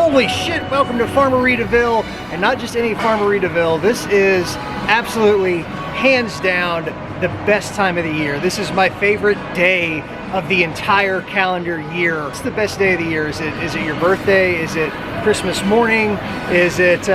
Holy shit, welcome to Farmeritaville, and not just any Farmeritaville. This is absolutely, hands down, the best time of the year. This is my favorite day of the entire calendar year. What's the best day of the year? Is it your birthday? Is it Christmas morning? Is it,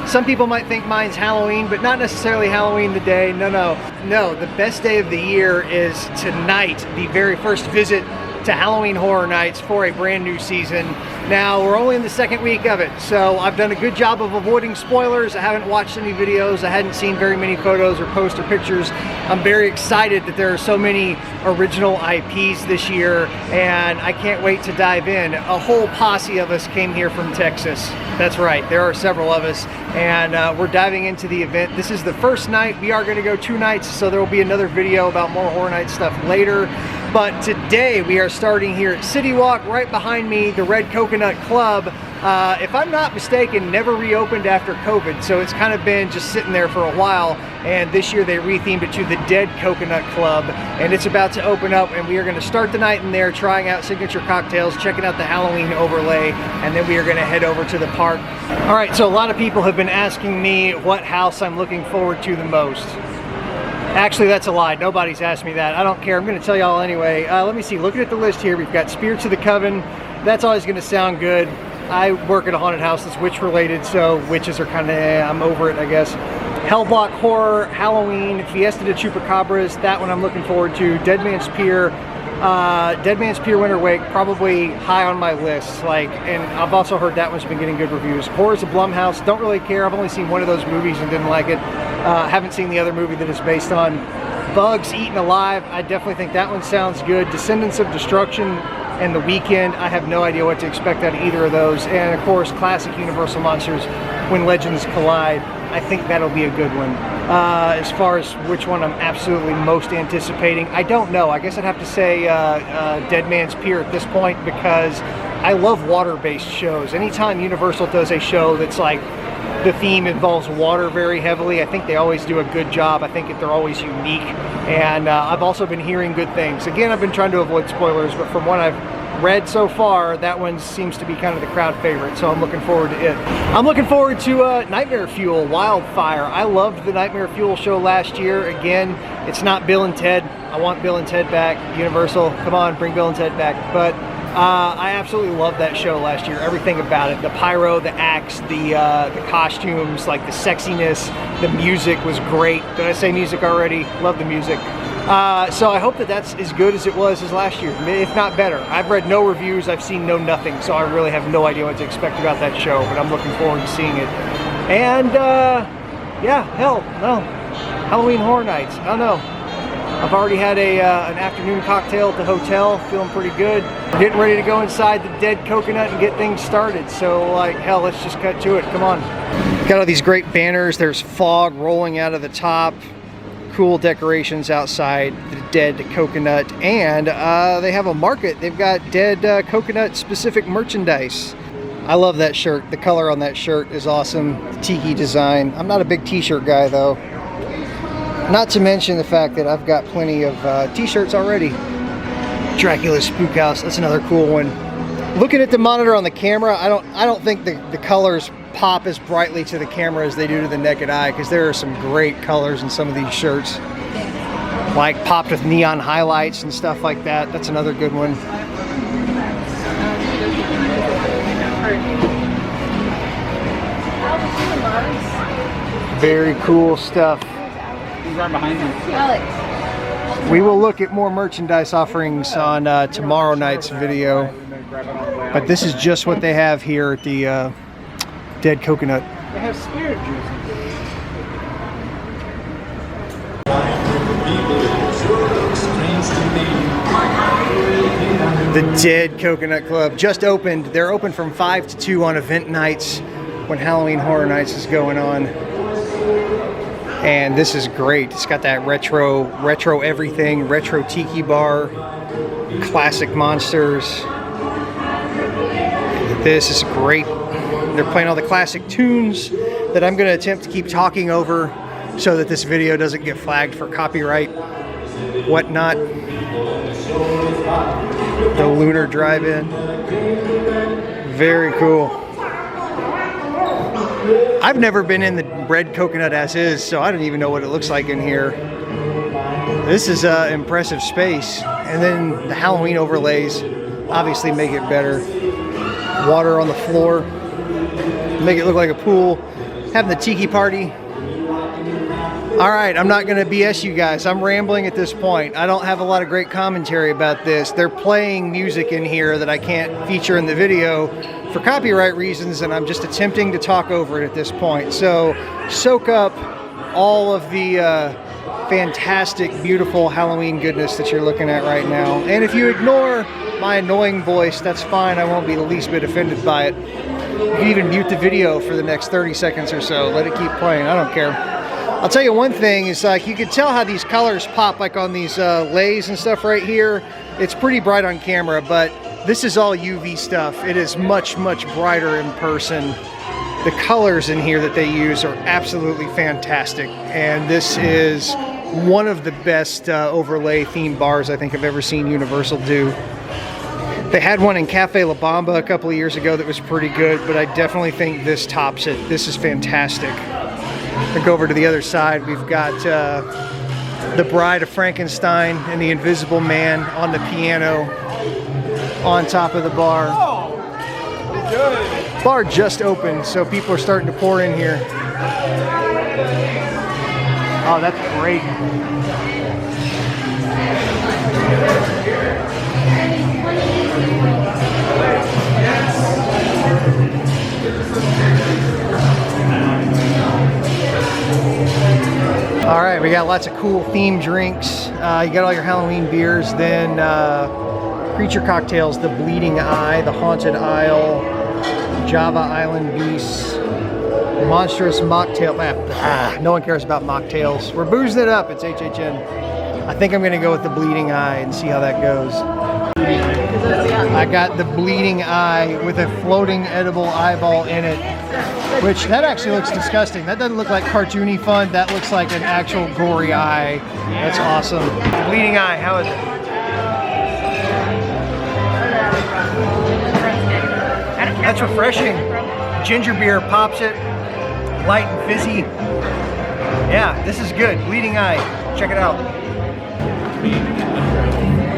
some people might think mine's Halloween, but not necessarily Halloween the day. No, the best day of the year is tonight, the very first visit to Halloween Horror Nights for a brand new season. Now, we're only in the second week of it, so I've done a good job of avoiding spoilers. I haven't watched any videos. I hadn't seen very many photos or posts or pictures. I'm very excited that there are so many original IPs this year, and I can't wait to dive in. A whole posse of us came here from Texas. That's right, there are several of us, and we're diving into the event. This is the first night. We are going to go 2 nights, so there will be another video about more Horror Night stuff later. But today we are starting here at City Walk, right behind me, the Red Coconut Club. If I'm not mistaken, never reopened after COVID, so it's kind of been just sitting there for a while. And this year they rethemed it to the Dead Coconut Club, and it's about to open up, and we are going to start the night in there, trying out signature cocktails, checking out the Halloween overlay, and then we are going to head over to the park. All right, so a lot of people have been asking me what house I'm looking forward to the most. Actually, that's a lie. Nobody's asked me that. I don't care. I'm going to tell y'all anyway. Let me see. Looking at the list here, we've got Spirits of the Coven. That's always going to sound good. I work at a haunted house that's witch related, so witches are kind of, I'm over it, I guess. Hellblock Horror, Halloween, Fiesta de Chupacabras. That one I'm looking forward to. Dead Man's Pier. Dead Man's Pier Winter Wake, probably high on my list. And I've also heard that one's been getting good reviews. Horrors of Blumhouse. Don't really care. I've only seen one of those movies and didn't like it. Haven't seen the other movie that it's based on. Bugs Eaten Alive, I definitely think that one sounds good. Descendants of Destruction and The Weekend, I have no idea what to expect out of either of those. And of course, classic Universal Monsters, When Legends Collide. I think that'll be a good one. As far as which one I'm absolutely most anticipating, I don't know. I guess I'd have to say Dead Man's Pier at this point, because I love water-based shows. Anytime Universal does a show that's like, the theme involves water very heavily, I think they always do a good job. I think they're always unique, and I've also been hearing good things. Again, I've been trying to avoid spoilers, but from what I've read so far, that one seems to be kind of the crowd favorite, so I'm looking forward to it. I'm looking forward to Nightmare Fuel, Wildfire. I loved the Nightmare Fuel show last year. Again, it's not Bill and Ted. I want Bill and Ted back. Universal, come on, bring Bill and Ted back. But I absolutely loved that show last year. Everything about it, the pyro, the acts, the costumes, like the sexiness, the music was great. Did I say music already? Love the music. So I hope that that's as good as it was as last year, if not better. I've read no reviews, I've seen no nothing, so I really have no idea what to expect about that show, but I'm looking forward to seeing it. And yeah, hell, no. Halloween Horror Nights, I don't know. I've already had an afternoon cocktail at the hotel, feeling pretty good. Getting ready to go inside the Dead Coconut and get things started. So like, hell, let's just cut to it, come on. Got all these great banners, there's fog rolling out of the top. Cool decorations outside the Dead Coconut, and they have a market. They've got Dead Coconut specific merchandise. I love that shirt. The color on that shirt is awesome. The tiki design. I'm not a big t-shirt guy though. Not to mention the fact that I've got plenty of t-shirts already. Dracula Spook House, that's another cool one. Looking at the monitor on the camera, I don't think the colors pop as brightly to the camera as they do to the naked eye, because there are some great colors in some of these shirts. Like popped with neon highlights and stuff like that. That's another good one. Very cool stuff. Right behind you. We will look at more merchandise offerings on tomorrow night's video, but this is just what they have here at the Dead Coconut. They have spirit The Dead Coconut Club just opened. They're open from 5 to 2 on event nights when Halloween Horror Nights is going on. And this is great. It's got that retro everything, retro tiki bar, classic monsters. This is great. They're playing all the classic tunes that I'm going to attempt to keep talking over so that this video doesn't get flagged for copyright, whatnot. The Lunar Drive-In. Very cool. I've never been in the red coconut as is, so I don't even know what it looks like in here. This is an impressive space. And then the Halloween overlays obviously make it better. Water on the floor, make it look like a pool. Having the tiki party. All right, I'm not gonna BS you guys. I'm rambling at this point. I don't have a lot of great commentary about this. They're playing music in here that I can't feature in the video for copyright reasons, and I'm just attempting to talk over it at this point. So soak up all of the fantastic, beautiful Halloween goodness that you're looking at right now. And if you ignore my annoying voice, that's fine. I won't be the least bit offended by it. You can even mute the video for the next 30 seconds or so. Let it keep playing. I don't care. I'll tell you one thing, is like you can tell how these colors pop like on these lays and stuff right here. It's pretty bright on camera, but this is all UV stuff. It is much, much brighter in person. The colors in here that they use are absolutely fantastic. And this is one of the best overlay themed bars I think I've ever seen Universal do. They had one in Cafe La Bamba a couple of years ago that was pretty good, but I definitely think this tops it. This is fantastic. I go over to the other side. We've got the Bride of Frankenstein and the Invisible Man on the piano on top of the bar. Oh, good. Bar just opened, so people are starting to pour in here. Oh, that's great. All right, we got lots of cool themed drinks. You got all your Halloween beers, then creature cocktails, the Bleeding Eye, the Haunted Isle, Java Island Beast, Monstrous Mocktail. No one cares about mocktails. We're boozing it up. It's HHN. I think I'm gonna go with the Bleeding Eye and see how that goes. I got the Bleeding Eye with a floating edible eyeball in it, which that actually looks disgusting. That doesn't look like cartoony fun. That looks like an actual gory eye. That's awesome. Bleeding Eye, how is it? That's refreshing. Ginger beer pops it, light and fizzy. Yeah, this is good. Bleeding Eye, check it out.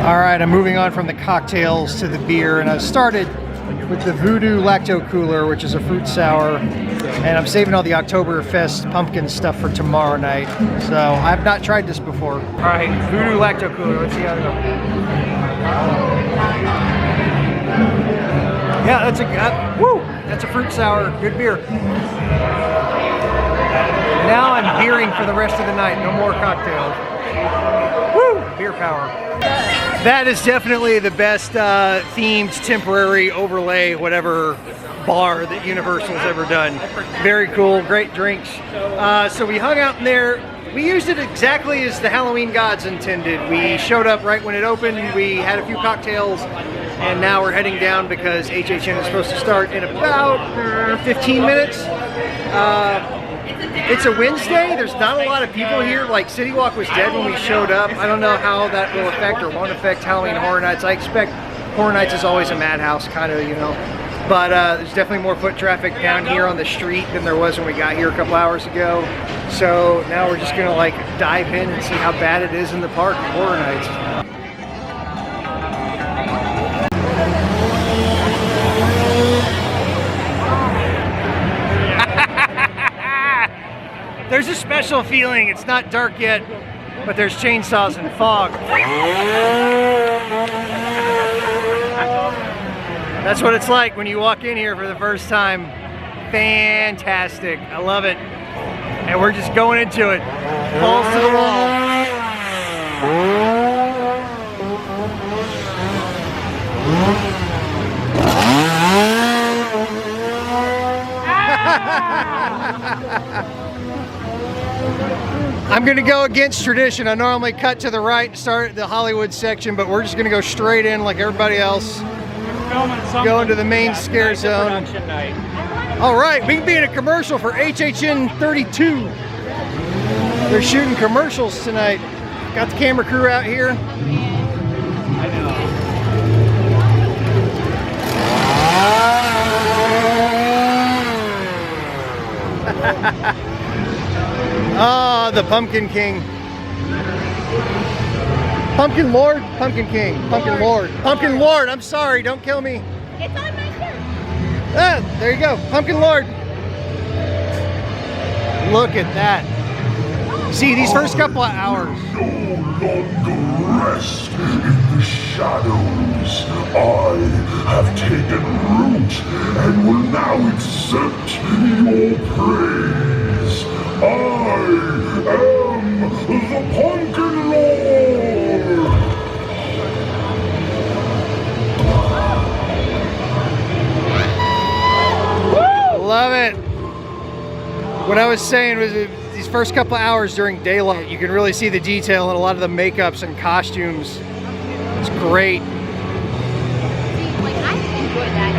All right, I'm moving on from the cocktails to the beer, and I started with the Voodoo Lacto Cooler, which is a fruit sour, and I'm saving all the Oktoberfest pumpkin stuff for tomorrow night. So I've not tried this before. All right, Voodoo Lacto Cooler. Let's see how it goes. Yeah, that's a woo. That's a fruit sour. Good beer. Now I'm beering for the rest of the night. No more cocktails. Woo! Beer power. That is definitely the best themed temporary overlay, whatever bar that Universal's ever done. Very cool, great drinks. So we hung out in there. We used it exactly as the Halloween gods intended. We showed up right when it opened. We had a few cocktails, and now we're heading down because HHN is supposed to start in about 15 minutes. It's a Wednesday. There's not a lot of people here. Like City Walk was dead when we showed up. I don't know how that will affect or won't affect Halloween Horror Nights. I expect Horror Nights is always a madhouse, kind of, you know. But there's definitely more foot traffic down here on the street than there was when we got here a couple hours ago. So now we're just gonna like dive in and see how bad it is in the park for Horror Nights. There's a special feeling. It's not dark yet, but there's chainsaws and fog. That's what it's like when you walk in here for the first time. Fantastic. I love it. And we're just going into it. Balls to the wall. I'm gonna go against tradition. I normally cut to the right and start at the Hollywood section, but we're just gonna go straight in like everybody else. Go into the main scare zone. All right, we can be in a commercial for HHN 32. They're shooting commercials tonight. Got the camera crew out here. I know. Ah, the Pumpkin King. Pumpkin Lord? Pumpkin King. Pumpkin Lord. Pumpkin Lord, I'm sorry, don't kill me. It's on my shirt. Ah, there you go, Pumpkin Lord. Look at that. See, these first couple of hours. No longer rest in the shadows. I have taken root and will now accept your praise. I am the Pumpkin Lord. Love it. What I was saying was that these first couple of hours during daylight, you can really see the detail in a lot of the makeups and costumes. It's great. Like, I enjoy that.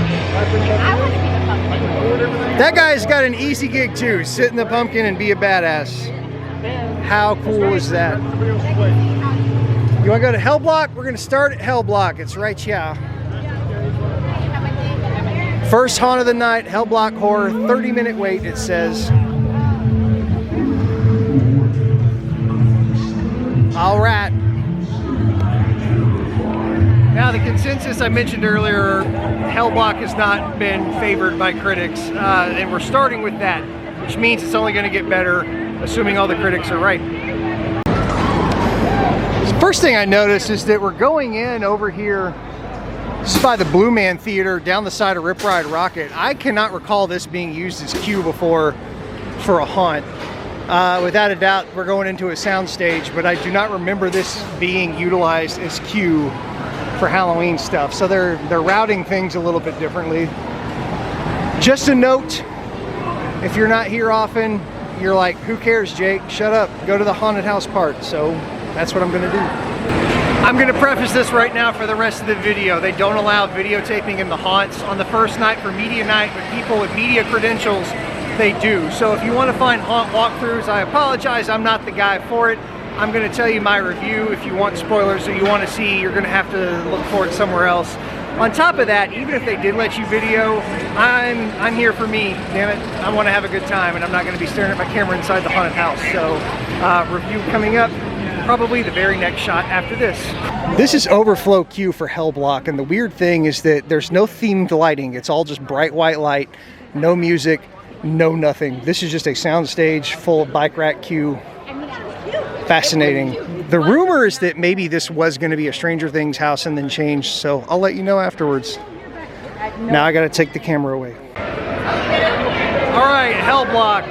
I want to be the pumpkin. That guy's got an easy gig too. Sit in the pumpkin and be a badass. How cool is that? You want to go to Hell Block? We're going to start at Hell Block. It's right here. First haunt of the night, Hell Block Horror. 30-minute wait, it says. All right. Now, the consensus I mentioned earlier, Hell Block has not been favored by critics, and we're starting with that, which means it's only going to get better, assuming all the critics are right. First thing I noticed is that we're going in over here. This is by the Blue Man Theater down the side of Rip Ride Rocket. I cannot recall this being used as cue before for a haunt. Without a doubt, we're going into a sound stage, but I do not remember this being utilized as cue for Halloween stuff. So they're routing things a little bit differently. Just a note, if you're not here often, you're like, who cares, Jake? Shut up, go to the haunted house part. So that's what I'm gonna do. I'm going to preface this right now for the rest of the video. They don't allow videotaping in the haunts. On the first night for media night with people with media credentials, they do. So if you want to find haunt walkthroughs, I apologize, I'm not the guy for it. I'm going to tell you my review. If you want spoilers or you want to see, you're going to have to look for it somewhere else. On top of that, even if they did let you video, I'm here for me, damn it. I want to have a good time, and I'm not going to be staring at my camera inside the haunted house. So review coming up. Probably the very next shot after this. This is overflow queue for Hell Block, and the weird thing is that there's no themed lighting. It's all just bright white light, no music, no nothing. This is just a sound stage full of bike rack queue. Fascinating. The rumor is that maybe this was going to be a Stranger Things house and then changed, so I'll let you know afterwards. Now I gotta take the camera away. All right, Hell Block.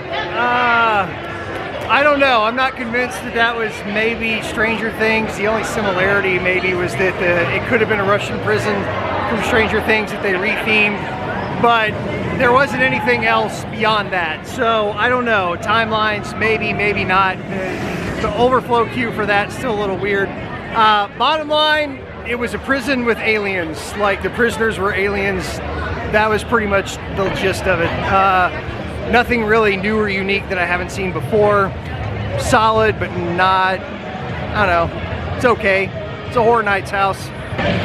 I don't know. I'm not convinced that that was maybe Stranger Things. The only similarity maybe was that it could have been a Russian prison from Stranger Things that they rethemed, but there wasn't anything else beyond that. So I don't know. Timelines, maybe, maybe not. The overflow queue for that's still a little weird. Bottom line, it was a prison with aliens. Like the prisoners were aliens. That was pretty much the gist of it. Nothing really new or unique that I haven't seen before. Solid, but not, I don't know, it's okay. It's a Horror Nights house.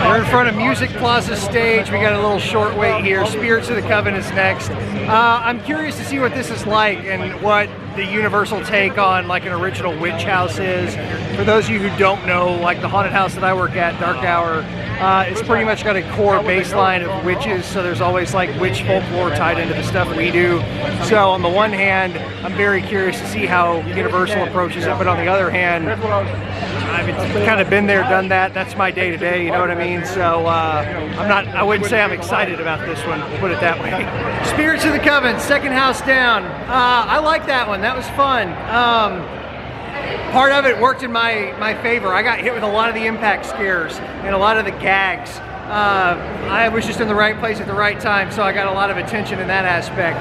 We're in front of Music Plaza stage. We got a little short wait here. Spirits of the Coven is next. I'm curious to see what this is like and what the universal take on like an original witch house is. For those of you who don't know, like the haunted house that I work at, Dark Hour, it's pretty much got a core baseline of witches, so there's always like witch folklore tied into the stuff we do. So on the one hand, I'm very curious to see how Universal approaches it, but on the other hand, I've kind of been there, done that. That's my day to day, you know what I mean? So I wouldn't say I'm excited about this one, put it that way. Spirits of the Coven, second house down. I like that one, that was fun. Part of it worked in my favor. I got hit with a lot of the impact scares and a lot of the gags. I was just in the right place at the right time, so I got a lot of attention in that aspect.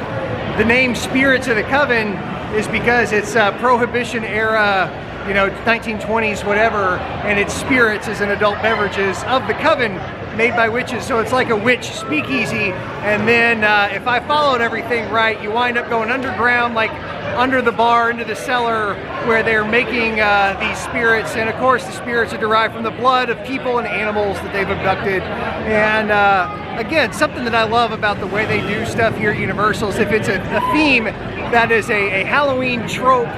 The name Spirits of the Coven is because it's Prohibition era, you know, 1920s, whatever, and it's spirits as in adult beverages of the coven made by witches. So it's like a witch speakeasy. And then if I followed everything right, you wind up going underground, like under the bar into the cellar where they're making these spirits. And of course the spirits are derived from the blood of people and animals that they've abducted. And again, something that I love about the way they do stuff here at Universal is if it's a theme that is a Halloween trope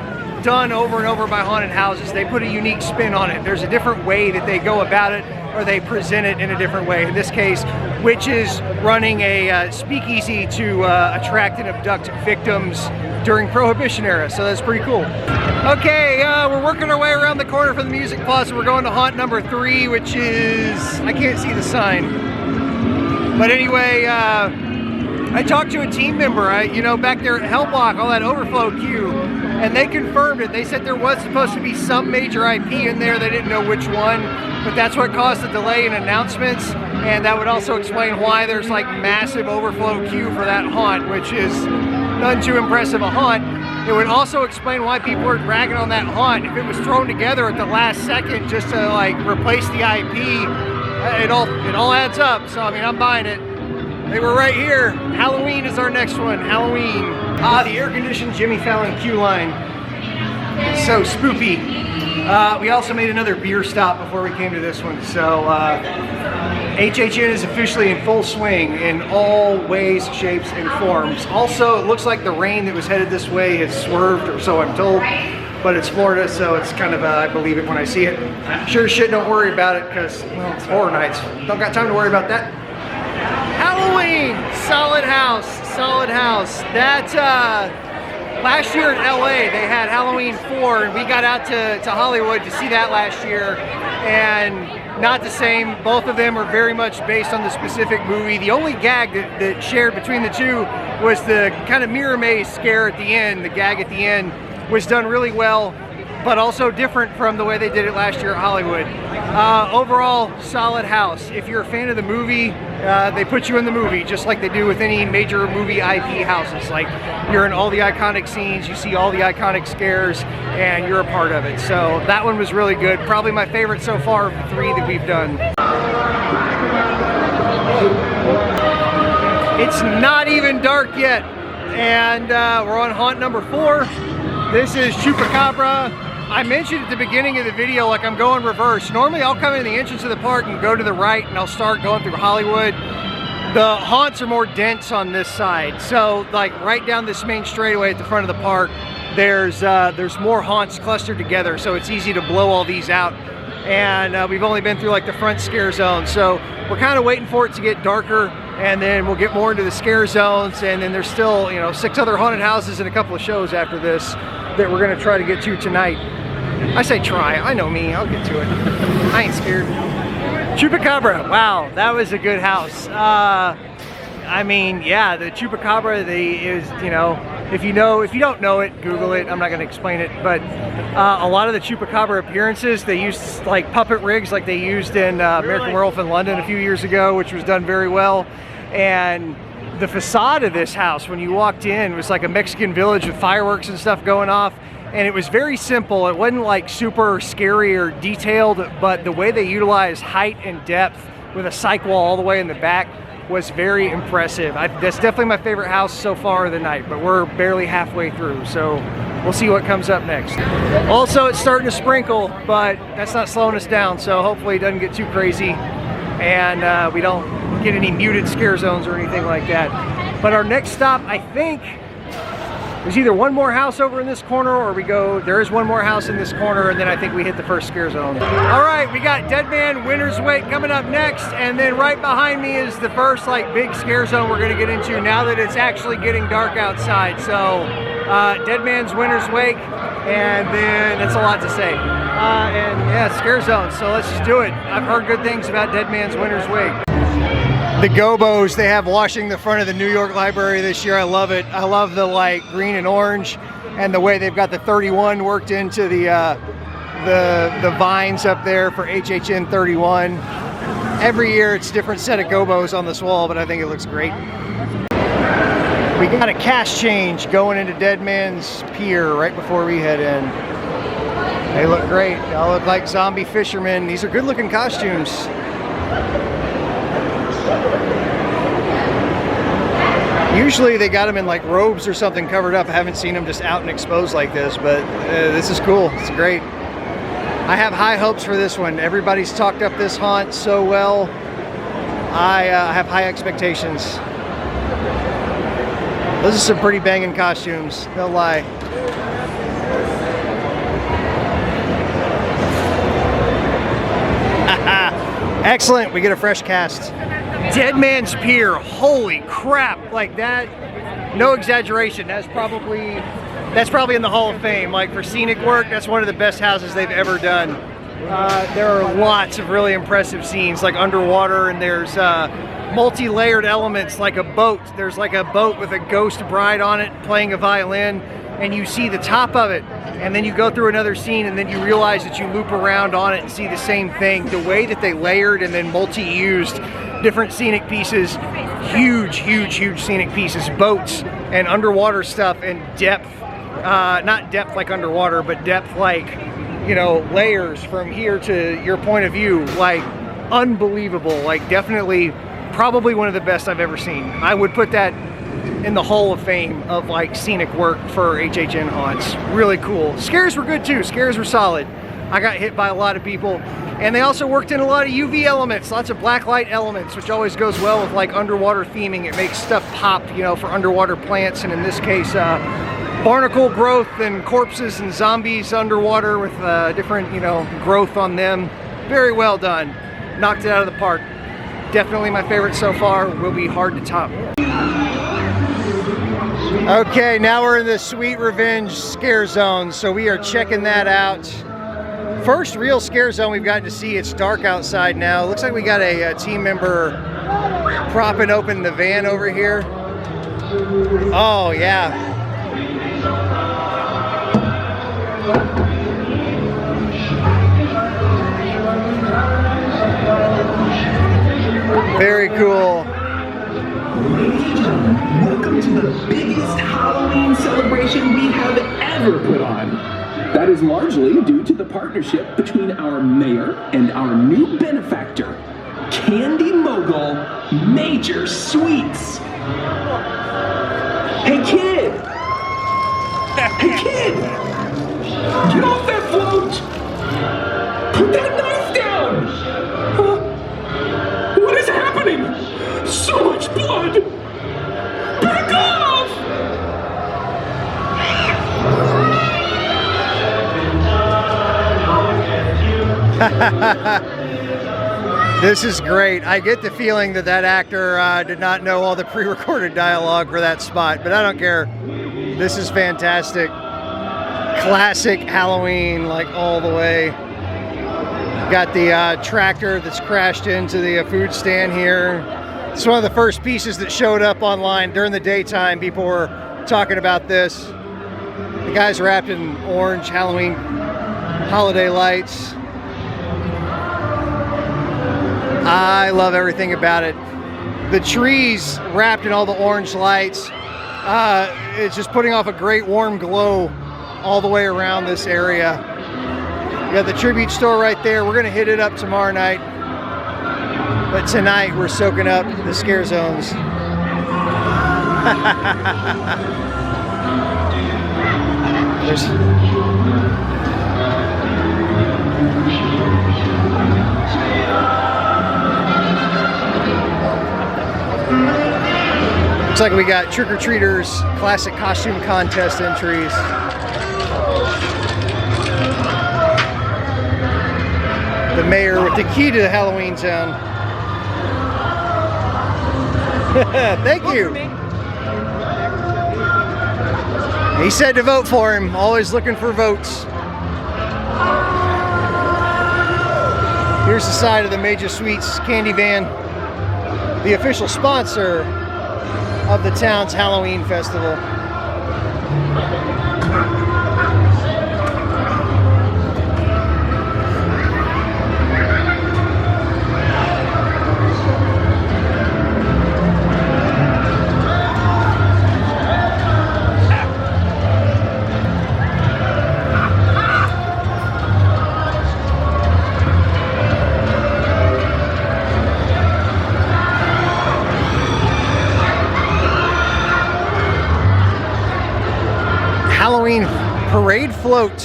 done over and over by haunted houses, they put a unique spin on it. There's a different way that they go about it, or they present it in a different way. In this case, witches running a speakeasy to attract and abduct victims during Prohibition era, so that's pretty cool. Okay, we're working our way around the corner from the Music Plaza. We're going to haunt number 3, which is, I can't see the sign. But anyway, I talked to a team member, you know, back there at Hellblock, all that overflow queue, and they confirmed it. They said there was supposed to be some major IP in there. They didn't know which one, but that's what caused the delay in announcements, and that would also explain why there's like massive overflow queue for that haunt, which is none too impressive a haunt. It would also explain why people are dragging on that haunt. If it was thrown together at the last second just to like replace the IP, it all adds up. So I mean, I'm buying it. They were right here. Halloween is our next one. Halloween. The air-conditioned Jimmy Fallon queue line. It's so spoopy. We also made another beer stop before we came to this one. So HHN is officially in full swing in all ways, shapes, and forms. Also, it looks like the rain that was headed this way has swerved, or so I'm told. But it's Florida, so it's kind of, I believe it when I see it. Sure as shit, don't worry about it, because, well, it's horror nights. Don't got time to worry about that. Halloween, solid house, solid house. That, last year in LA, they had Halloween 4, and we got out to Hollywood to see that last year, and not the same. Both of them are very much based on the specific movie. The only gag that shared between the two was the kind of mirror maze scare at the end. The gag at the end was done really well, but also different from the way they did it last year at Hollywood. Overall, solid house. If you're a fan of the movie, they put you in the movie just like they do with any major movie IP houses. Like, you're in all the iconic scenes, you see all the iconic scares, and you're a part of it. So that one was really good. Probably my favorite so far of the 3 that we've done. It's not even dark yet, and we're on haunt number 4. This is Chupacabra. I mentioned at the beginning of the video, like, I'm going reverse. Normally I'll come in the entrance of the park and go to the right, and I'll start going through Hollywood. The haunts are more dense on this side. So like right down this main straightaway at the front of the park, there's more haunts clustered together, so it's easy to blow all these out. And we've only been through like the front scare zone, so we're kind of waiting for it to get darker, and then we'll get more into the scare zones, and then there's still, you know, 6 other haunted houses and a couple of shows after this that we're gonna try to get to tonight. I say try, I know me, I'll get to it. I ain't scared. Chupacabra, wow, that was a good house. I mean, yeah, the Chupacabra is, you know, if you don't know it, Google it. I'm not gonna explain it, but a lot of the Chupacabra appearances, they used like puppet rigs like they used in American Werewolf in London a few years ago, which was done very well. And the facade of this house, when you walked in, was like a Mexican village with fireworks and stuff going off. And it was very simple. It wasn't like super scary or detailed, but the way they utilized height and depth with a cyc wall all the way in the back was very impressive. That's definitely my favorite house so far of the night, but we're barely halfway through, so we'll see what comes up next. Also, it's starting to sprinkle, but that's not slowing us down, so hopefully it doesn't get too crazy and we don't get any muted scare zones or anything like that. But our next stop, I think, there's either one more house over in this corner, or there is one more house in this corner, and then I think we hit the first scare zone. All right, we got Dead Man Winter's Wake coming up next, and then right behind me is the first like big scare zone we're gonna get into now that it's actually getting dark outside. So Dead Man's Winter's Wake, and then that's a lot to say. And yeah, scare zone, so let's just do it. I've heard good things about Dead Man's Winter's Wake. The gobos they have washing the front of the New York Library this year, I love it. I love the like green and orange, and the way they've got the 31 worked into the vines up there for HHN 31. Every year it's a different set of gobos on this wall, but I think it looks great. We got a cash change going into Dead Man's Pier right before we head in. They look great. They all look like zombie fishermen. These are good looking costumes. Usually they got them in like robes or something covered up. I haven't seen them just out and exposed like this, but this is cool. It's great. I have high hopes for this one. Everybody's talked up this haunt so well. I have high expectations. Those are some pretty banging costumes, no lie. Excellent, we get a fresh cast. Dead Man's Pier, holy crap, like that, no exaggeration, that's probably in the Hall of Fame. Like for scenic work, that's one of the best houses they've ever done. There are lots of really impressive scenes, like underwater, and there's multi-layered elements, like a boat. There's like a boat with a ghost bride on it playing a violin, and you see the top of it, and then you go through another scene, and then you realize that you loop around on it and see the same thing. The way that they layered and then multi-used different scenic pieces, huge scenic pieces, boats and underwater stuff, and depth, not depth like underwater, but depth like, you know, layers from here to your point of view, like unbelievable. Like definitely probably one of the best I've ever seen. I would put that in the Hall of Fame of like scenic work for HHN haunts. Really cool. Scares were good too. Scares were solid. I got hit by a lot of people, and they also worked in a lot of UV elements, lots of black light elements, which always goes well with like underwater theming. It makes stuff pop, you know, for underwater plants, and in this case barnacle growth and corpses and zombies underwater with different, you know, growth on them. Very well done. Knocked it out of the park. Definitely my favorite so far. Will be hard to top. Okay, now we're in the Sweet Revenge scare zone, so we are checking that out. First real scare zone we've gotten to see. It's dark outside now. Looks like we got a team member propping open the van over here. Oh yeah. Very cool. Welcome to the biggest Halloween celebration we have ever put on. That is largely due to the partnership between our mayor and our new benefactor, candy mogul Major Sweets. Hey kid! Hey kid! Get off that float! Put that knife down! What is happening? So much blood! Back off! This is great. I get the feeling that that actor did not know all the pre-recorded dialogue for that spot, but I don't care. This is fantastic. Classic Halloween, like all the way. Got the tractor that's crashed into the food stand here. It's one of the first pieces that showed up online during the daytime. People were talking about this. The guy's wrapped in orange Halloween holiday lights. I love everything about it. The trees wrapped in all the orange lights. It's just putting off a great warm glow all the way around this area. You got the tribute store right there. We're gonna hit it up tomorrow night. But tonight we're soaking up the scare zones. Looks like we got trick-or-treaters, classic costume contest entries. The mayor with the key to the Halloween town. Thank you. He said to vote for him. Always looking for votes. Here's the side of the Major Sweets candy van, the official sponsor of the town's Halloween festival. float.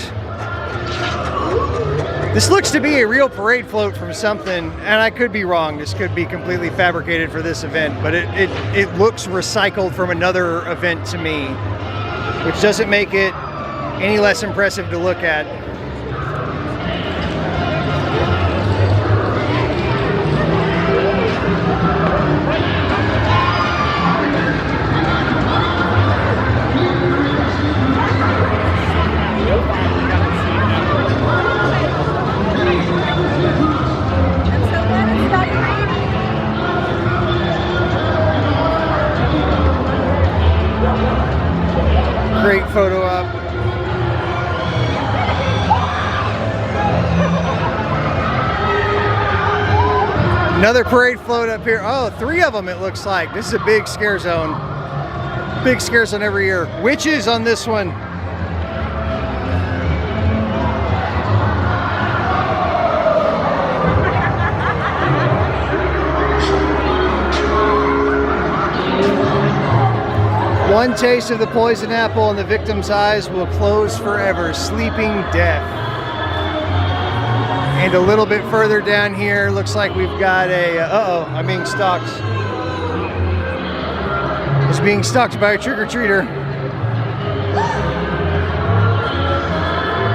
This looks to be a real parade float from something, and I could be wrong. This could be completely fabricated for this event, but it looks recycled from another event to me, which doesn't make it any less impressive to look at. Great photo op. Another parade float up here. Oh, 3 of them it looks like. This is a big scare zone. Big scare zone every year. Witches on this one. One taste of the poison apple and the victim's eyes will close forever. Sleeping death. And a little bit further down here, looks like we've got a, I'm being stalked. It's being stalked by a trick-or-treater.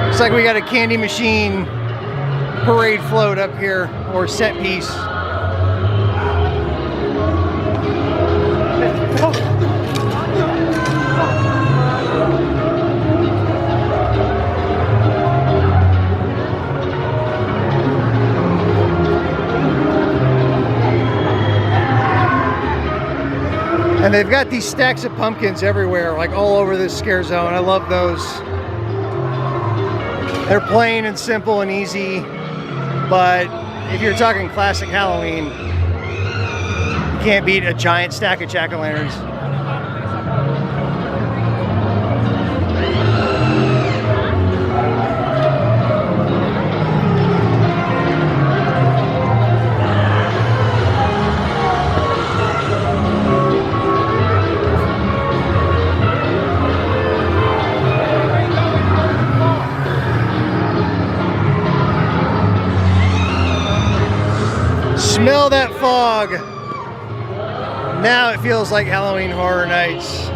Looks like we got a candy machine parade float up here, or set piece. And they've got these stacks of pumpkins everywhere, like all over this scare zone. I love those. They're plain and simple and easy, but if you're talking classic Halloween, you can't beat a giant stack of jack-o'-lanterns. Smell that fog. Now it feels like Halloween Horror Nights.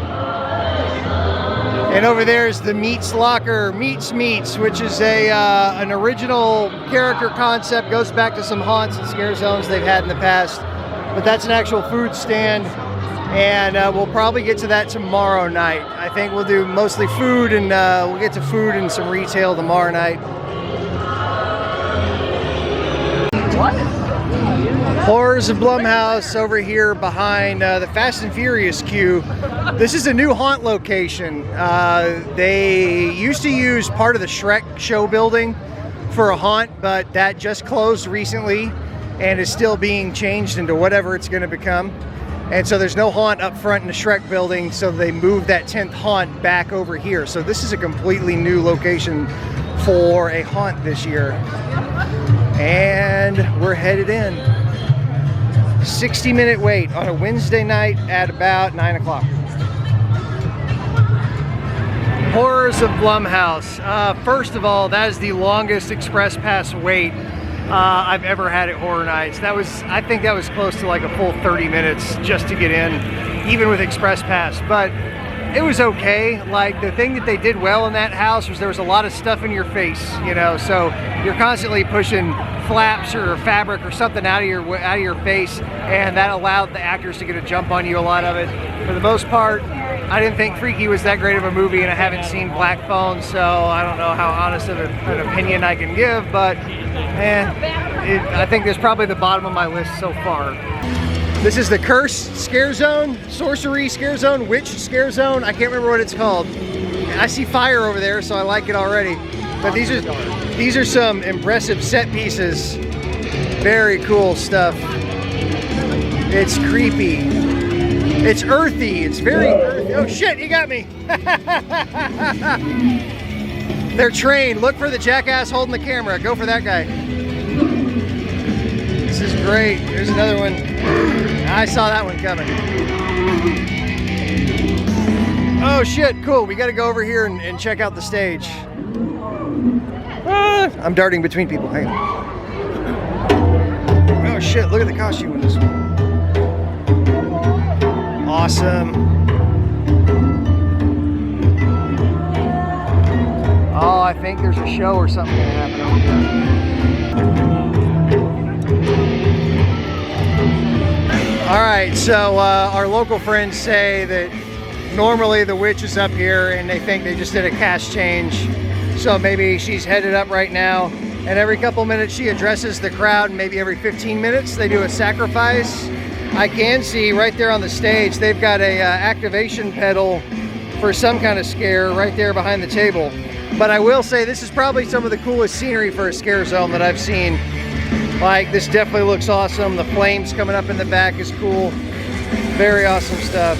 And over there is the Meats Locker, Meats, which is an original character concept. Goes back to some haunts and scare zones they've had in the past. But that's an actual food stand. And we'll probably get to that tomorrow night. I think we'll do mostly food, and we'll get to food and some retail tomorrow night. Horrors of Blumhouse over here behind the Fast and Furious queue. This is a new haunt location. They used to use part of the Shrek show building for a haunt, but that just closed recently and is still being changed into whatever it's going to become. And so there's no haunt up front in the Shrek building, so they moved that 10th haunt back over here. So this is a completely new location for a haunt this year. And we're headed in. 60-minute wait on a Wednesday night at about 9 o'clock. Horrors of Blumhouse. First of all, that is the longest express pass wait I've ever had at Horror Nights. I think that was close to like a full 30 minutes just to get in, even with express pass. But it was okay. Like, the thing that they did well in that house was there was a lot of stuff in your face, you know, so you're constantly pushing flaps or fabric or something out of your face, and that allowed the actors to get a jump on you, a lot of it. For the most part, I didn't think Freaky was that great of a movie, and I haven't seen Black Phone, so I don't know how honest of an opinion I can give, but I think there's probably the bottom of my list so far. This is the Cursed Scare Zone, Sorcery Scare Zone, Witch Scare Zone. I can't remember what it's called. I see fire over there, so I like it already. But these are some impressive set pieces. Very cool stuff. It's creepy. It's earthy. It's very earthy. Oh shit, you got me. They're trained. Look for the jackass holding the camera. Go for that guy. This is great. Here's another one. I saw that one coming. Oh shit, cool. We got to go over here and check out the stage. I'm darting between people. Hang on. Oh shit, look at the costume in this one. Awesome. Oh, I think there's a show or something gonna happen over here. All right, so our local friends say that normally the witch is up here and they think they just did a cash change. So maybe she's headed up right now. And every couple minutes she addresses the crowd, and maybe every 15 minutes they do a sacrifice. I can see right there on the stage, they've got a activation pedal for some kind of scare right there behind the table. But I will say this is probably some of the coolest scenery for a scare zone that I've seen. Like, this definitely looks awesome. The flames coming up in the back is cool. Very awesome stuff.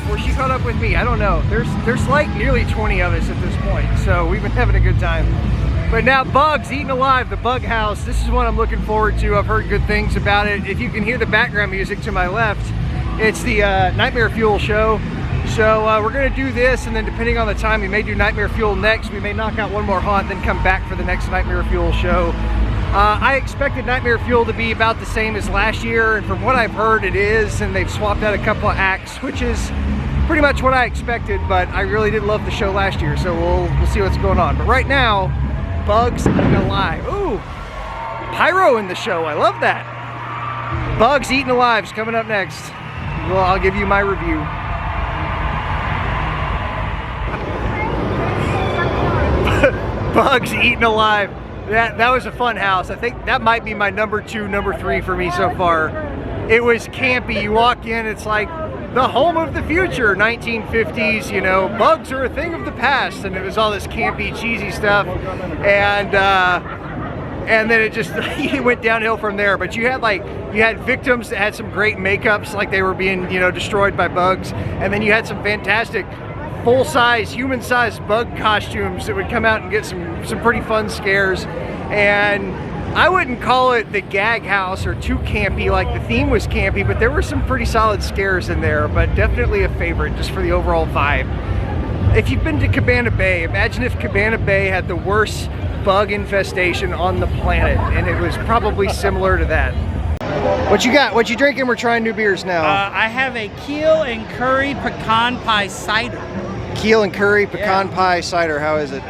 Or she caught up with me, I don't know. There's like nearly 20 of us at this point, so we've been having a good time. But now Bugs Eaten Alive, the Bug House, this is what I'm looking forward to. I've heard good things about it. If you can hear the background music to my left, it's the Nightmare Fuel show. So we're gonna do this, and then depending on the time, we may do Nightmare Fuel next. We may knock out one more haunt, then come back for the next Nightmare Fuel show. I expected Nightmare Fuel to be about the same as last year, and from what I've heard it is, and they've swapped out a couple of acts, which is pretty much what I expected, but I really did love the show last year, so we'll see what's going on. But right now, Bugs Eaten Alive. Ooh, pyro in the show, I love that. Bugs Eaten Alive is coming up next. Well, I'll give you my review. Bugs Eaten Alive. That was a fun house. I think that might be my number 2, number 3 for me so far. It was campy. You walk in, it's like the home of the future, 1950s, you know, bugs are a thing of the past, and it was all this campy, cheesy stuff, and then it just it went downhill from there. But you had victims that had some great makeups, like they were being, you know, destroyed by bugs, and then you had some fantastic full-size, human-sized bug costumes that would come out and get some pretty fun scares. And I wouldn't call it the gag house or too campy, like the theme was campy, but there were some pretty solid scares in there, but definitely a favorite just for the overall vibe. If you've been to Cabana Bay, imagine if Cabana Bay had the worst bug infestation on the planet, and it was probably similar to that. What you got? What you drinking? We're trying new beers now. I have a Keel and Curry Pecan Pie Cider. Keel and Curry Pecan Pie Cider. How is it?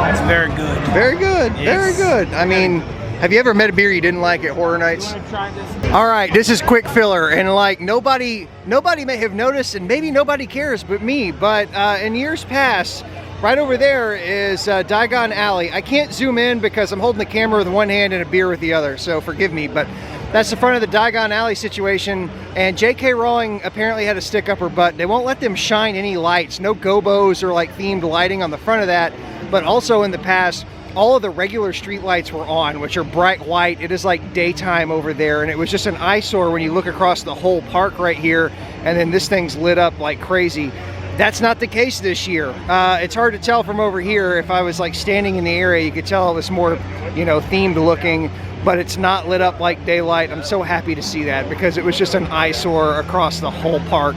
It's very good. Very good. Yes. Very good. I mean, have you ever met a beer you didn't like at Horror Nights? You want to try this? All right, this is quick filler, and like nobody may have noticed, and maybe nobody cares but me, but in years past, right over there is Diagon Alley. I can't zoom in because I'm holding the camera with one hand and a beer with the other, so forgive me, but that's the front of the Diagon Alley situation, and J.K. Rowling apparently had a stick up her butt. They won't let them shine any lights, no gobos or like themed lighting on the front of that, but also in the past, all of the regular street lights were on, which are bright white. It is like daytime over there, and it was just an eyesore when you look across the whole park right here, and then this thing's lit up like crazy. That's not the case this year. It's hard to tell from over here. If I was like standing in the area, you could tell it was more, you know, themed looking, but it's not lit up like daylight. I'm so happy to see that because it was just an eyesore across the whole park.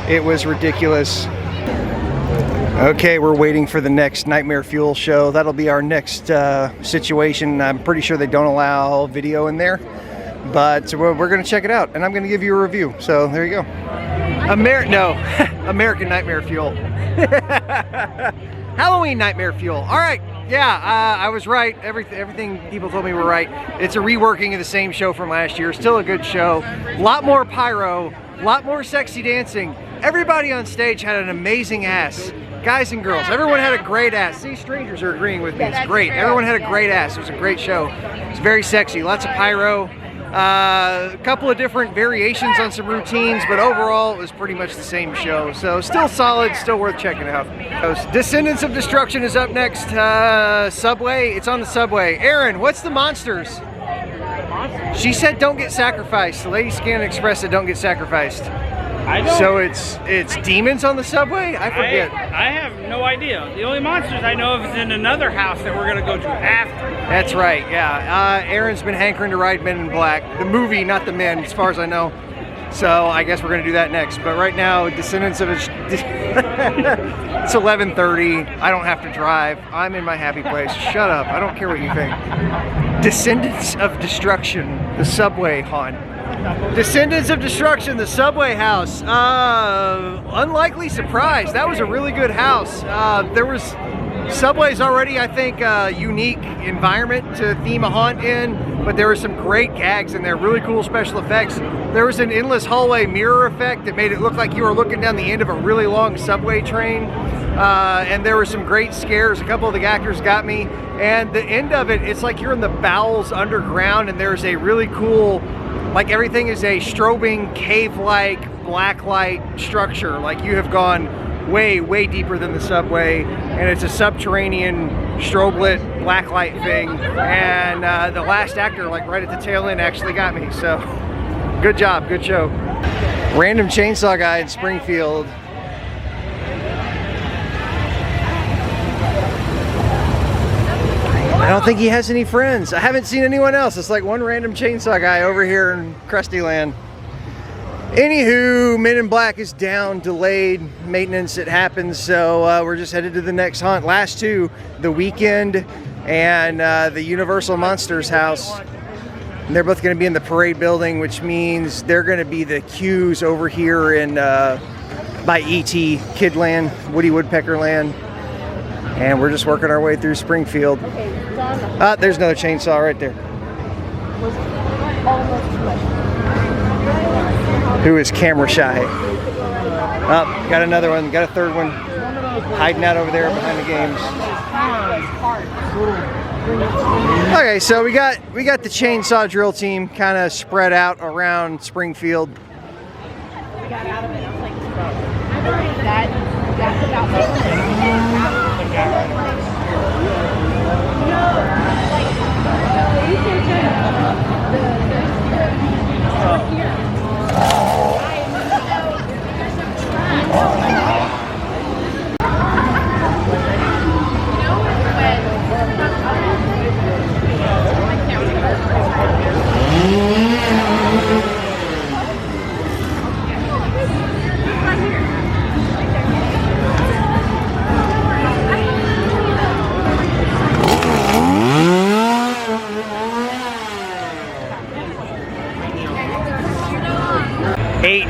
It was ridiculous. Okay, we're waiting for the next Nightmare Fuel show. That'll be our next situation. I'm pretty sure they don't allow video in there, but we're gonna check it out and I'm gonna give you a review. So there you go. American Nightmare Fuel. Halloween Nightmare Fuel. All right, yeah, I was right. Everything people told me were right. It's a reworking of the same show from last year. Still a good show. A lot more pyro, a lot more sexy dancing. Everybody on stage had an amazing ass. Guys and girls, everyone had a great ass. See, strangers are agreeing with me. It's great. Everyone had a great ass. It was a great show. It's very sexy. Lots of pyro. A couple of different variations on some routines, but overall it was pretty much the same show. So still solid, still worth checking out. Descendants of Destruction is up next. Subway, it's on the subway. Aaron, what's the monsters? She said don't get sacrificed. The lady Scan Express said don't get sacrificed. I don't. So it's demons on the subway? I forget. I have no idea. The only monsters I know of is in another house that we're gonna go to after. That's right, yeah. Aaron's been hankering to ride Men in Black. The movie, not the men, as far as I know. So I guess we're gonna do that next. But right now, Descendants of it's 11:30. I don't have to drive. I'm in my happy place. Shut up. I don't care what you think. Descendants of Destruction, the subway haunt. Descendants of Destruction, the subway house. Unlikely surprise. That was a really good house. There was Subway's already, I think, a unique environment to theme a haunt in, but there were some great gags in there, really cool special effects. There was an endless hallway mirror effect that made it look like you were looking down the end of a really long subway train. And there were some great scares. A couple of the actors got me. And the end of it, it's like you're in the bowels underground, and there's a really cool, like everything is a strobing cave-like black light structure. Like you have gone way, way deeper than the subway, and it's a subterranean strobe lit black light thing. And the last actor, like right at the tail end, actually got me. So good job, good show. Random Chainsaw Guy in Springfield. I don't think he has any friends. I haven't seen anyone else. It's like one random chainsaw guy over here in Krusty Land. Anywho, Men in Black is down, delayed maintenance. It happens, so we're just headed to the next haunt. Last two, The Weekend and the Universal Monsters house. And they're both going to be in the parade building, which means they're going to be the queues over here in by E.T. Kidland, Woody Woodpecker Land. And we're just working our way through Springfield. There's another chainsaw right there. Who is camera shy? Oh, got another one, got a third one. Hiding out over there behind the games. Okay, so we got the chainsaw drill team kind of spread out around Springfield. I got out of it. I was like, that's about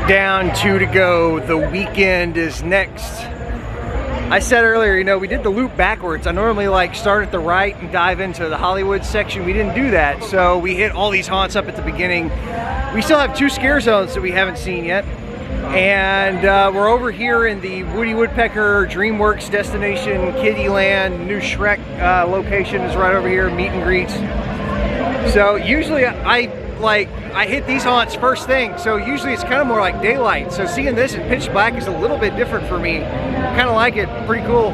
Down, 2 to go. The Weekend is next. I said earlier, you know, we did the loop backwards. I normally like start at the right and dive into the Hollywood section. We didn't do that, so we hit all these haunts up at the beginning. We still have 2 scare zones that we haven't seen yet. And we're over here in the Woody Woodpecker DreamWorks destination, Kiddieland. New Shrek location is right over here, meet and greets. So usually I hit these haunts first thing, so usually it's kind of more like daylight. So seeing this in pitch black is a little bit different for me. Kind of like it, pretty cool.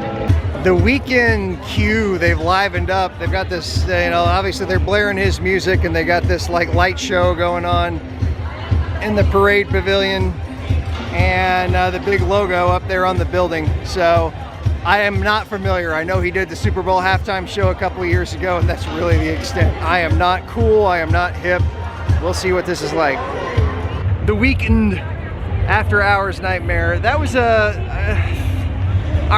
The Weekend queue, they've livened up. They've got this, you know, obviously they're blaring his music, and they got this like light show going on in the parade pavilion, and the big logo up there on the building. So I am not familiar. I know he did the Super Bowl halftime show a couple of years ago, and that's really the extent. I am not cool, I am not hip. We'll see what this is like. The Weekend After Hours Nightmare. That was all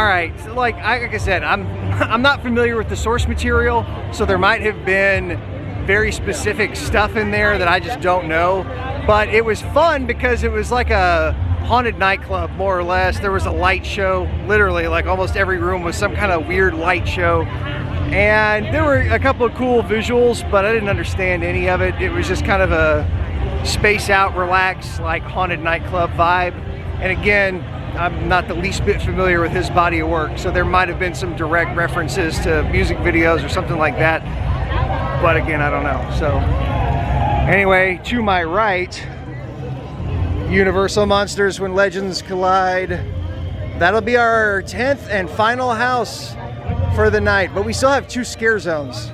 right. Like I said, I'm not familiar with the source material, so there might have been very specific stuff in there that I just don't know. But it was fun because it was like a haunted nightclub, more or less. There was a light show, literally, like almost every room was some kind of weird light show. And there were a couple of cool visuals, but I didn't understand any of it. It was just kind of a space out, relax, like haunted nightclub vibe. And again, I'm not the least bit familiar with his body of work, so there might have been some direct references to music videos or something like that. But again, I don't know. So Anyway, to my right, Universal Monsters When Legends Collide. That'll be our 10th and final house for the night, but we still have 2 scare zones.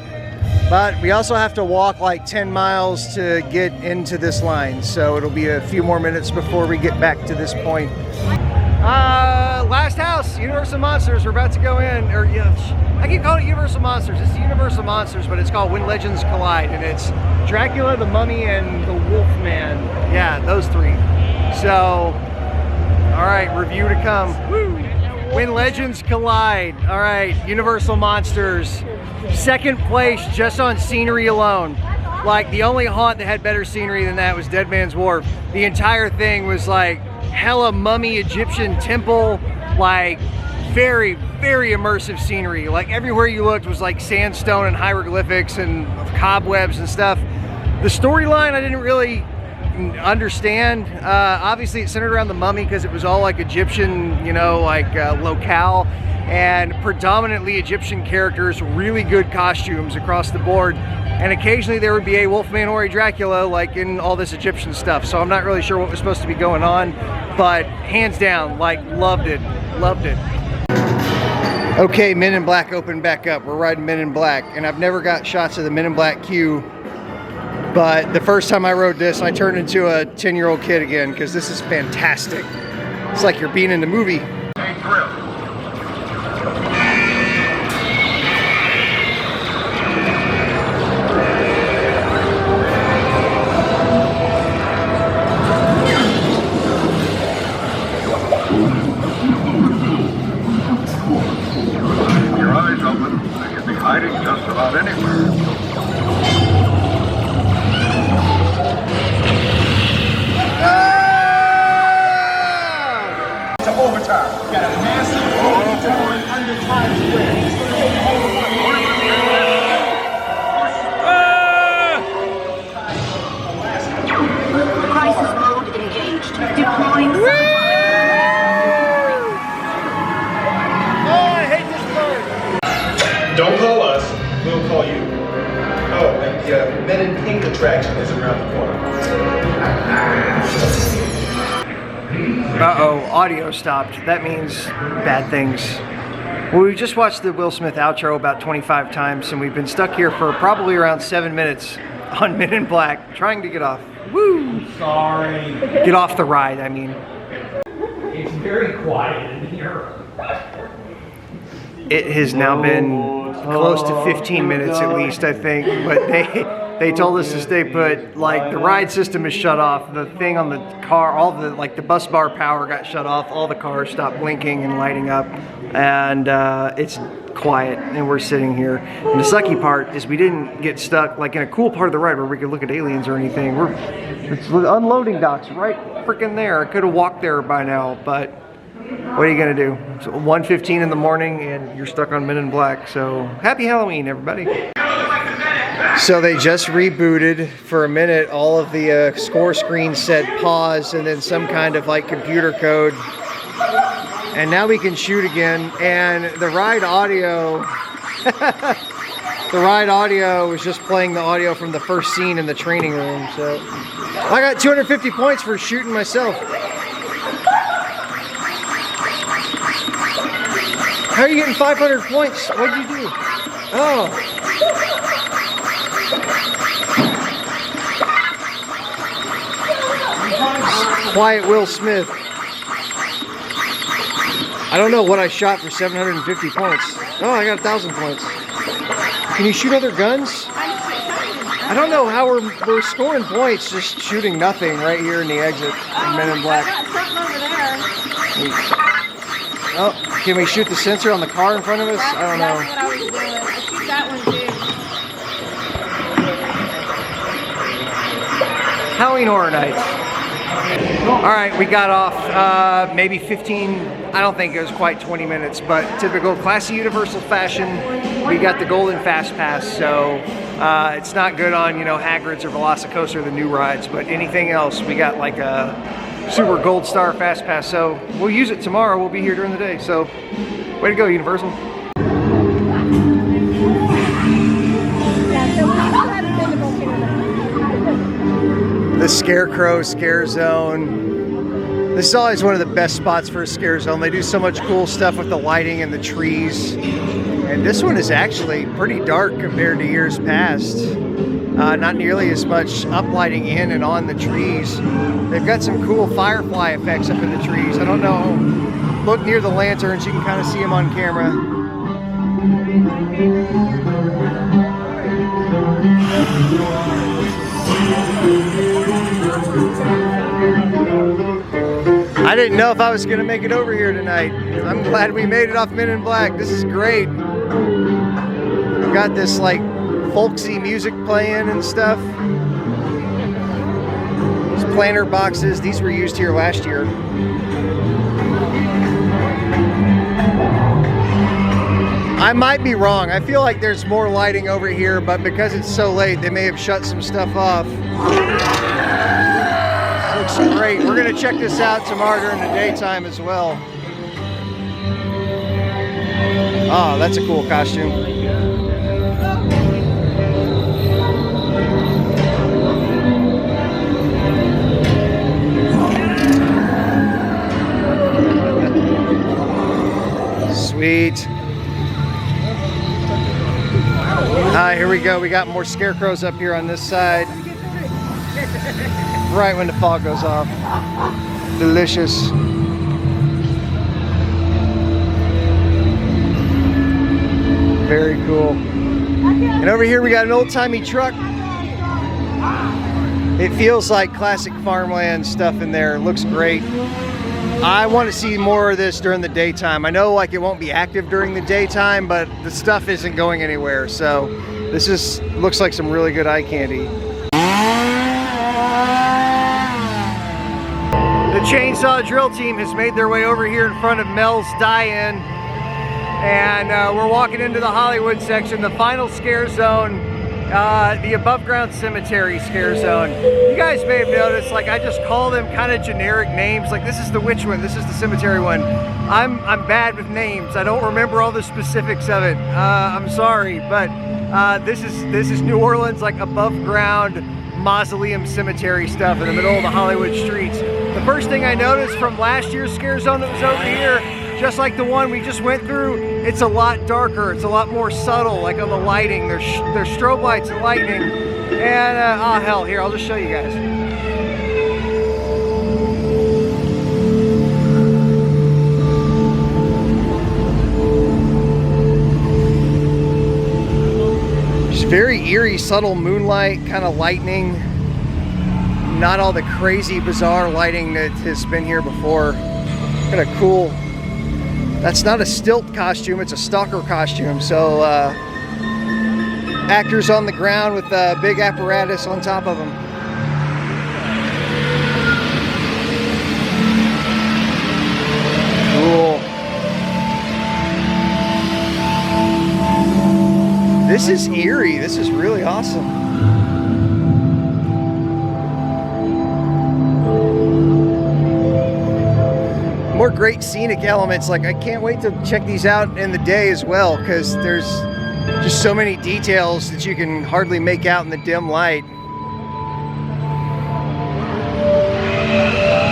But we also have to walk like 10 miles to get into this line, so it'll be a few more minutes before we get back to this point. Last house, Universal Monsters. We're about to go in, or yeah, I keep calling it Universal Monsters. It's the Universal Monsters, but it's called When Legends Collide, and it's Dracula, the Mummy, and the Wolfman. Yeah, those 3. So, all right, review to come. Woo! When Legends Collide. All right, Universal Monsters. 2nd place just on scenery alone. Like, the only haunt that had better scenery than that was Dead Man's Wharf. The entire thing was like hella mummy Egyptian temple, like very, very immersive scenery. Like everywhere you looked was like sandstone and hieroglyphics and cobwebs and stuff. The storyline I didn't really understand. Obviously it centered around the mummy because it was all like Egyptian, you know, like locale, and predominantly Egyptian characters, really good costumes across the board. And occasionally there would be a Wolfman or a Dracula, like in all this Egyptian stuff. So I'm not really sure what was supposed to be going on, but hands down, like, loved it, loved it. Okay, Men in Black opened back up. We're riding Men in Black, and I've never got shots of the Men in Black queue, but the first time I rode this, I turned into a 10-year-old kid again, because this is fantastic. It's like you're being in the movie. Hiding just about anywhere. To overtime. Got a massive overtime under Times Square. Crisis mode engaged. Deploying. Don't call us, we'll call you. Oh, and the Men in Pink attraction is around the corner. Uh-oh, audio stopped. That means bad things. Well, we just watched the Will Smith outro about 25 times, and we've been stuck here for probably around 7 minutes on Men in Black, trying to get off. Woo! Sorry. Get off the ride, I mean. It's very quiet in here. It has now been close to 15 minutes at least, I think, but they told us to stay put. Like, the ride system is shut off, the thing on the car, all the, like, the bus bar power got shut off, all the cars stopped blinking and lighting up, and it's quiet, and we're sitting here. And the sucky part is we didn't get stuck like in a cool part of the ride where we could look at aliens or anything. It's the unloading docks right freaking there. I could have walked there by now, but what are you gonna do? It's 1:15 in the morning and you're stuck on Men in Black, so happy Halloween, everybody. So they just rebooted. For a minute, all of the score screens said pause and then some kind of like computer code. And now we can shoot again, and the ride audio, the ride audio was just playing the audio from the first scene in the training room, so. I got 250 points for shooting myself. How are you getting 500 points? What did you do? Oh. Quiet Will Smith. I don't know what I shot for 750 points. Oh, I got 1,000 points. Can you shoot other guns? I don't know how we're scoring points just shooting nothing right here in the exit in Men in Black. Oh, can we shoot the sensor on the car in front of us? I don't know. That's what I was doing. I shoot that one too. Halloween Horror Nights. All right, we got off maybe 15, I don't think it was quite 20 minutes, but typical classy Universal fashion, we got the Golden Fast Pass, so it's not good on, you know, Hagrid's or Velocicoaster, the new rides, but anything else, we got like a Super Gold Star Fast Pass, so we'll use it tomorrow. We'll be here during the day, so way to go, Universal. Yeah, so we still have a physical camera. The Scarecrow Scare Zone. This is always one of the best spots for a scare zone. They do so much cool stuff with the lighting and the trees. And this one is actually pretty dark compared to years past. Not nearly as much uplighting in and on the trees. They've got some cool firefly effects up in the trees. I don't know. Look near the lanterns, you can kind of see them on camera. I didn't know if I was going to make it over here tonight. I'm glad we made it off Men in Black. This is great. We've got this like folksy music playing and stuff. These planter boxes, these were used here last year. I might be wrong. I feel like there's more lighting over here, but because it's so late, they may have shut some stuff off. Looks great. We're going to check this out tomorrow during the daytime as well. Oh, that's a cool costume. Sweet. Here we go. We got more scarecrows up here on this side. Right when the fog goes off. Delicious. Very cool. And over here we got an old-timey truck. It feels like classic farmland stuff in there. It looks great. I want to see more of this during the daytime. I know like it won't be active during the daytime, but the stuff isn't going anywhere. So this is looks like some really good eye candy. The chainsaw drill team has made their way over here in front of Mel's Die-In, and we're walking into the Hollywood section, the final scare zone, the above ground cemetery scare zone. You guys may have noticed, like I just call them kind of generic names, like this is the witch one, this is the cemetery one. I'm bad with names. I don't remember all the specifics of it. I'm sorry, but this is New Orleans, like above ground mausoleum cemetery stuff in the middle of the Hollywood streets. The first thing I noticed from last year's scare zone that was over here, just like the one we just went through, it's a lot darker, it's a lot more subtle, like on the lighting. There's strobe lights and lightning. And, oh hell, here, I'll just show you guys. Just very eerie, subtle moonlight, kind of lightning. Not all the crazy, bizarre lighting that has been here before. Kind of cool. That's not a stilt costume, it's a stalker costume. So actors on the ground with a big apparatus on top of them. Cool. This is eerie. This is really awesome. More great scenic elements. Like I can't wait to check these out in the day as well, because there's just so many details that you can hardly make out in the dim light.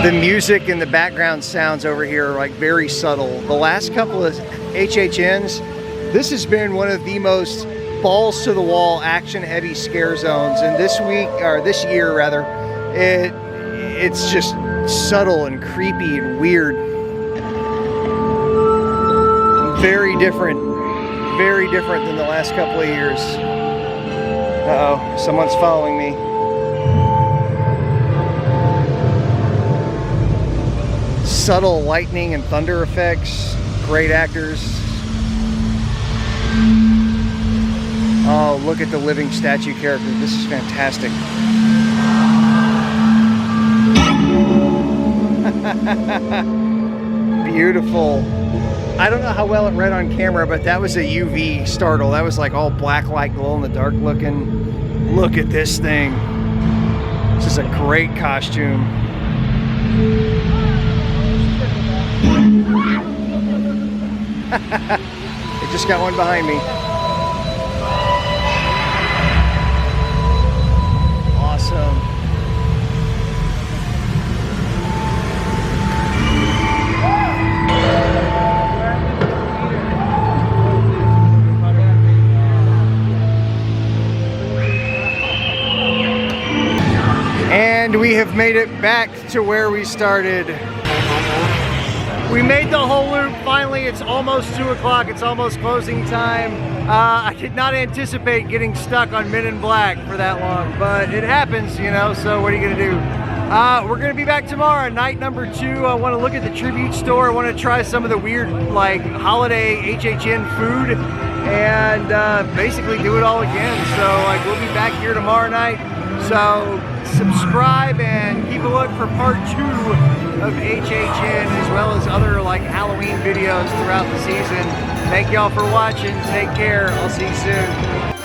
The music and the background sounds over here are like very subtle. The last couple of HHNs, this has been one of the most balls to the wall action heavy scare zones, and this week, or this year rather, it's just subtle and creepy and weird. Very different than the last couple of years. Uh-oh, someone's following me. Subtle lightning and thunder effects, great actors. Oh, look at the living statue character. This is fantastic. Beautiful. I don't know how well it read on camera, but that was a UV startle. That was like all black light, glow in the dark looking. Look at this thing. This is a great costume. It just got one behind me. Awesome. made it back to where we started. We made the whole loop. Finally, it's almost 2 o'clock. It's almost closing time. I did not anticipate getting stuck on Men in Black for that long, but it happens, you know, so what are you gonna do? We're gonna be back tomorrow, night number 2. I wanna look at the tribute store. I wanna try some of the weird, like, holiday HHN food and basically do it all again. So, like, we'll be back here tomorrow night. So, subscribe and keep a look for part 2 of HHN, as well as other, like, Halloween videos throughout the season. Thank y'all for watching. Take care. I'll see you soon.